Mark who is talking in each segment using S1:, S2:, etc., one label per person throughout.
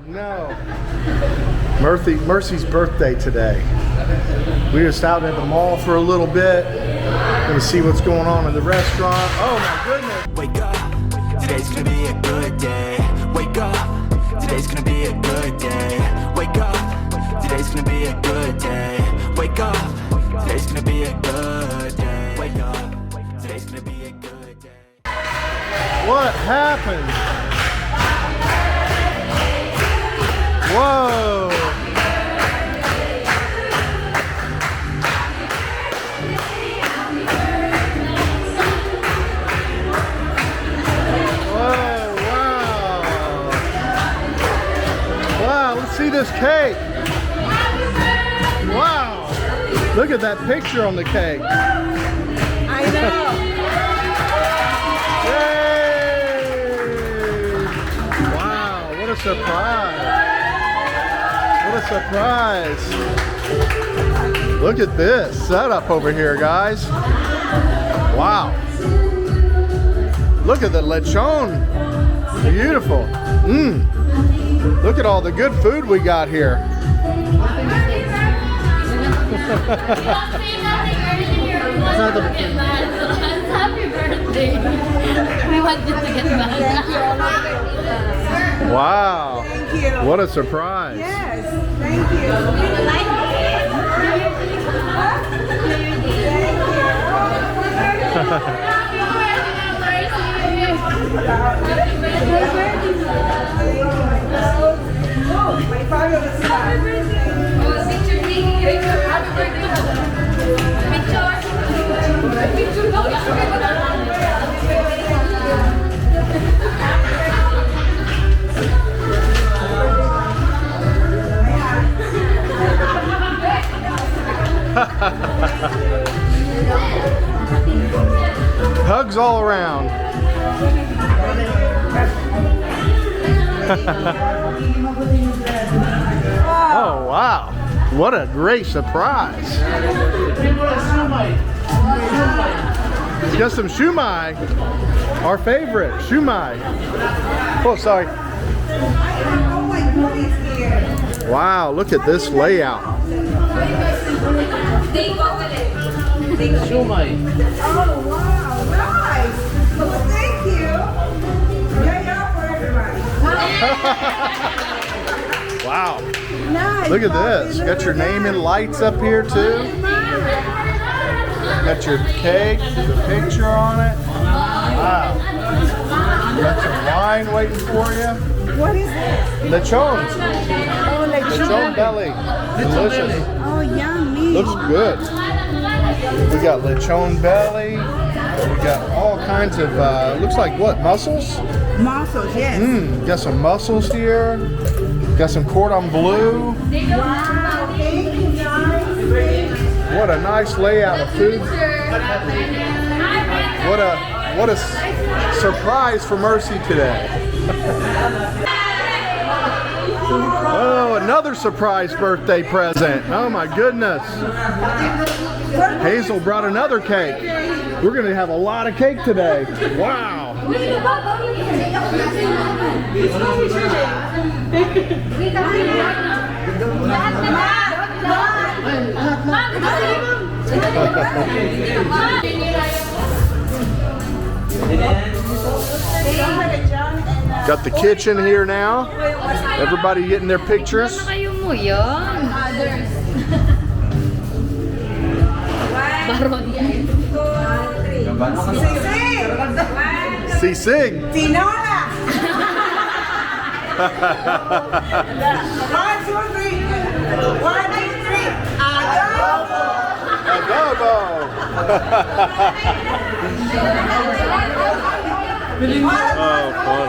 S1: no. Mercy's birthday today. We're just out at the mall for a little bit. Gonna see what's going on in the restaurant. Oh my goodness.
S2: Wake up, today's gonna be a good day. Wake up, today's gonna be a good day. Wake up, today's gonna be a good day. Wake up, today's gonna be a good day. Wake up, today's gonna be a good day.
S1: What happened? Whoa! See this cake. Wow. Look at that picture on the cake.
S3: I know.
S1: Yay. Wow, what a surprise. What a surprise. Look at this setup over here, guys. Wow. Look at the lechon. Beautiful. Look at all the good food we got here.
S4: Happy birthday. We want you to get mad.
S1: Wow.
S3: Thank you.
S1: What a surprise.
S3: Yes, thank you. My father was
S1: Hugs all around. Oh wow, what a great surprise. It's got some shumai, our favorite shumai. Oh, sorry. Wow, look at this layout.
S3: shumai. Oh wow, nice. Thank you. For everybody.
S1: Wow.
S3: Nice.
S1: Look at this. Got your name in lights up here too. Got your cake with a picture on it. Wow. Got some wine waiting for you.
S3: What is this?
S1: Lechon.
S3: Oh, lechon.
S1: Lechon belly. Delicious.
S3: Oh, yummy.
S1: Looks good. We got lechon belly. We got all kinds of, looks like what, mussels?
S3: Mussels, yes.
S1: Got some mussels here. Got some cordon bleu.
S3: Wow, thank you guys.
S1: What a nice layout of food. What a surprise for Mercy today. Oh, another surprise birthday present. Oh my goodness. Hazel brought another cake. We're going to have a lot of cake today. Wow. Got the kitchen here now. Everybody getting their pictures. Sisig.
S3: Tinola. 1, 2, 3. 1, 2, 3. Adobo.
S1: Adobo. Oh, fun.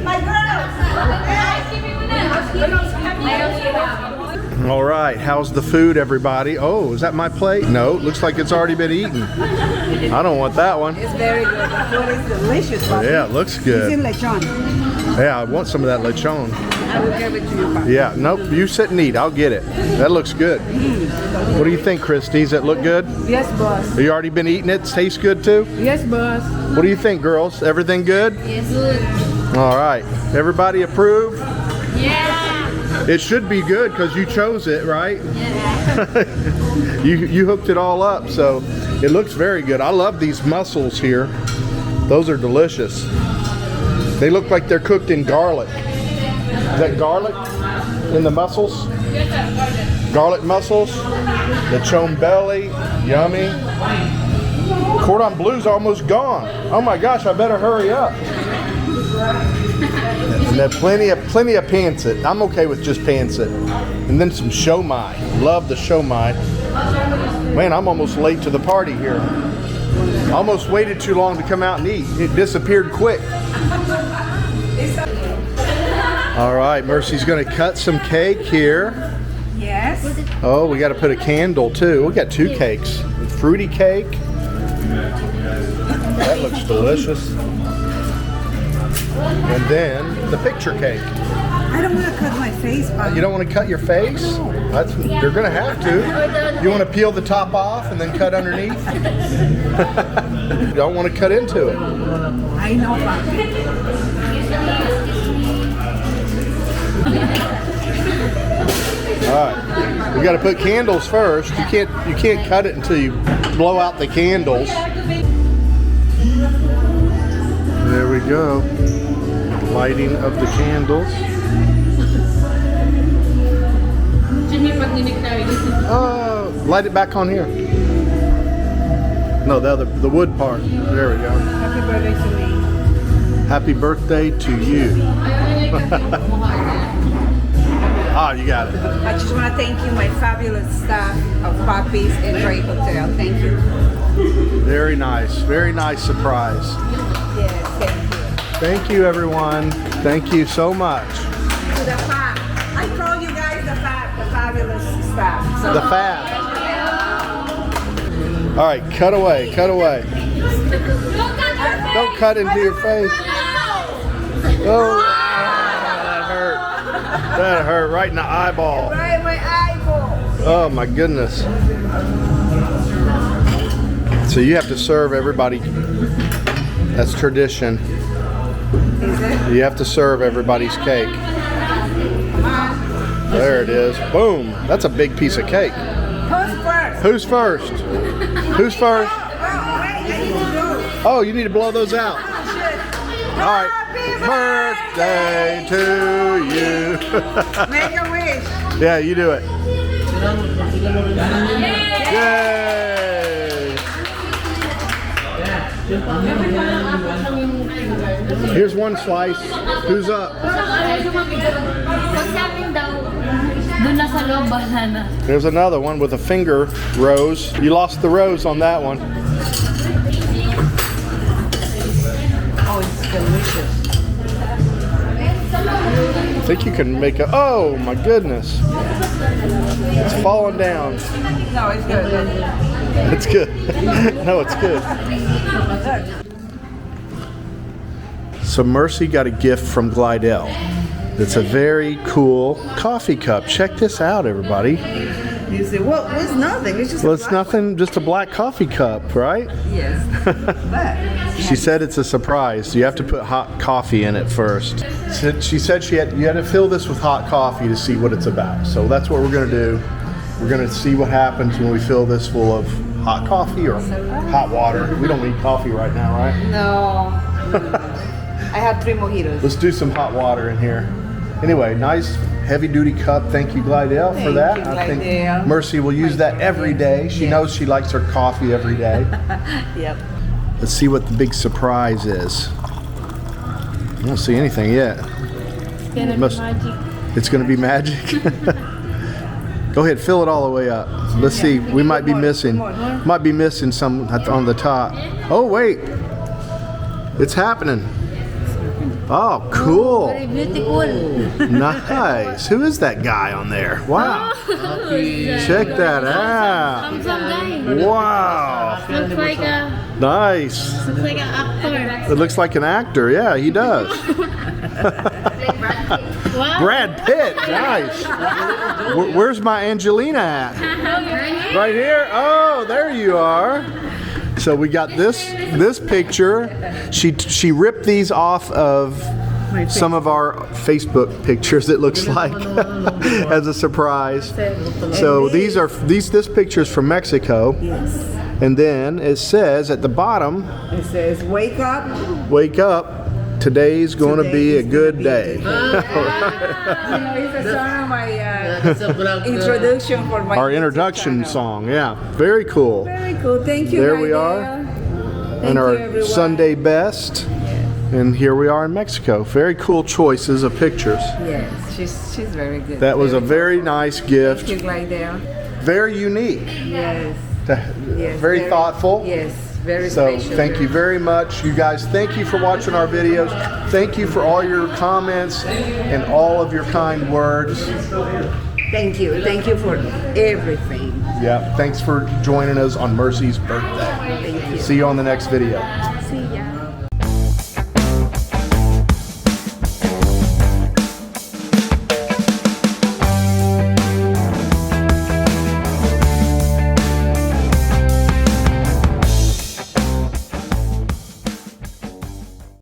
S3: My girls.
S1: All right, how's the food, everybody? Oh, is that my plate? No, looks like it's already been eaten. I don't want that one.
S3: It's very good. The food is delicious. Papi.
S1: Yeah, it looks
S3: It's in
S1: good.
S3: lechon.
S1: Yeah, I want some of that lechon.
S3: I will give it to you, Papi.
S1: Yeah, nope, you sit and eat. I'll get it. That looks good. What do you think, Christy? Does it look good?
S3: Yes, boss.
S1: Have you already been eating it? Tastes good too?
S3: Yes, boss.
S1: What do you think, girls? Everything good?
S4: Yes, good.
S1: All right, everybody approve?
S4: Yeah.
S1: It should be good because you chose it, right?
S4: Yeah.
S1: You hooked it all up, so it looks very good. I love these mussels here. Those are delicious. They look like they're cooked in garlic. Is that garlic in the mussels? Garlic mussels. The chone belly, yummy. Cordon blue's almost gone. Oh my gosh, I better hurry up. And then plenty of pancit. I'm okay with just pancit. And then some shomai. Love the shomai. Man, I'm almost late to the party here. Almost waited too long to come out and eat. It disappeared quick. All right, Mercy's gonna cut some cake here.
S3: Yes.
S1: Oh, we gotta put a candle too. We got 2 cakes. Fruity cake. That looks delicious. And then the picture cake.
S3: I don't want to cut my face, but
S1: You don't want to cut your face? You're gonna have to. You want to peel the top off and then cut underneath? You don't want to cut into it.
S3: I know, Papi.
S1: All right, we got to put candles first. You can't cut it until you blow out the candles. There we go. Lighting of the candles. Light it back on here. No, the wood part. There we go.
S3: Happy birthday to me.
S1: Happy birthday to you. Ah, you got it.
S3: I just want to thank you, my fabulous staff of Papi's and Ray Hotel. Thank you.
S1: Very nice surprise.
S3: Yes, thank you.
S1: Thank you, everyone. Thank you so much.
S3: To the fab. I call you guys the fabulous staff. So
S1: The fab. All right, cut away. Don't cut into your face. Oh, that hurt. That hurt right in the eyeball.
S3: right, my eyeball.
S1: Oh my goodness. So you have to serve everybody. That's tradition.
S3: Is it?
S1: You have to serve everybody's cake. There it is. Boom. That's a big piece of cake.
S3: Who's first?
S1: Who's first? Who's first?
S3: Oh, wait, I need to go.
S1: Oh, you need to blow those out. All right. Birthday to you.
S3: Make a wish.
S1: Yeah, you do it. Yay! Here's one slice. Who's up? There's another one with a finger rose. You lost the rose on that one.
S3: Oh, it's delicious.
S1: I think you can make a. Oh my goodness! It's falling down.
S3: No, it's good.
S1: It's good. No, it's good. So Mercy got a gift from Glidell. It's a very cool coffee cup. Check this out, everybody.
S3: You say, well, it's nothing. It's just
S1: Well, it's nothing, just a black coffee cup, right?
S3: Yes. But
S1: She said it's a surprise. You have to put hot coffee in it first. She said you had to fill this with hot coffee to see what it's about. So that's what we're going to do. We're going to see what happens when we fill this full of hot coffee or hot water. We don't need coffee right now, right?
S3: no. I had 3 mojitos.
S1: Let's do some hot water in here. Anyway, nice heavy duty cup. Thank you, Glidell, for
S3: Thank
S1: that.
S3: you,
S1: I think
S3: Glidell.
S1: Mercy will use that every day. She knows she likes her coffee every day.
S3: Yep.
S1: Let's see what the big surprise is. I don't see anything yet. It's gonna be magic. Go ahead, fill it all the way up. Let's see. We might be missing some on the top. Oh wait, it's happening. Oh, cool.
S4: Very beautiful.
S1: Nice. Who is that guy on there? Wow. Check that out.
S4: Some guy.
S1: Wow.
S4: Looks like a
S1: Nice.
S4: actor.
S1: It looks like an actor. Yeah, he does.
S4: Wow.
S1: Brad Pitt. Nice. Where's my Angelina at? Right here? Oh, there you are. So we got this picture. She ripped these off of some of our Facebook pictures, it looks like, as a surprise. So this picture is from Mexico.
S3: Yes.
S1: And then it says at the bottom,
S3: It says, wake up.
S1: wake up, today's going to be a good day.
S3: It's a song of my introduction for my
S1: Our
S3: YouTube
S1: introduction
S3: channel.
S1: song, yeah. Very cool.
S3: Very cool. Thank you.
S1: There we are.
S3: Thank
S1: And
S3: you,
S1: our
S3: everyone.
S1: Sunday best. And here we are in Mexico. Very cool choices of pictures.
S3: Yes, she's very good.
S1: That was a very nice
S3: Thank you,
S1: gift.
S3: Glidell.
S1: Very unique.
S3: Yes. Yes.
S1: Very thoughtful.
S3: Yes. Very
S1: So
S3: special.
S1: thank you very much. You guys, thank you for watching our videos. Thank you for all your comments and all of your kind words.
S3: Thank you. Thank you for everything.
S1: Yeah, thanks for joining us on Mercy's birthday.
S3: Thank you.
S1: See you on the next video.